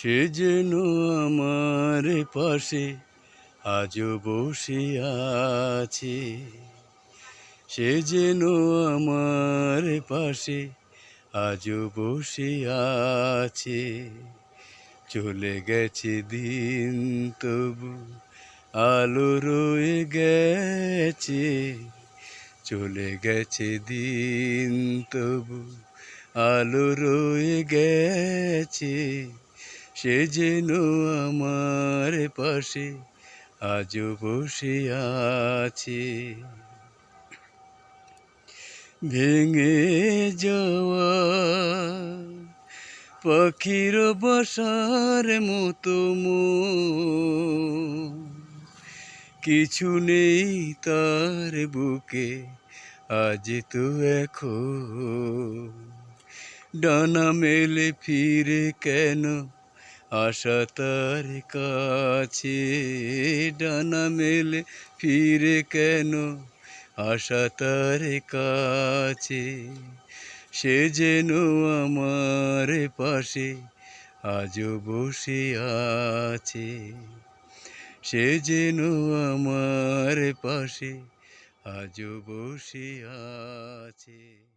সে যেন আমার পাশে আজও বসে আছে। সে যেন আমার পাশে আজও বসে আছে। চলে গেছে দিন তবু আলো রয়ে গেছে। চলে গেছে দিন তবু আলো রয়ে গেছে। সে যেন আমার পাশে আজও বসে আছে। ভেঙে যাওয়া পাখির বাসার মতো মন, কিছু নেই তার বুকে আজ তো এখন। ডানা মেলে ফিরে কেন আশা তার কাছে। ডানা মেলে ফিরে কেন আশা তার কাছে। সে যেন আমার পাশে আজও বসে আছে। সে যেন আমার পাশে আজও বসে আছে।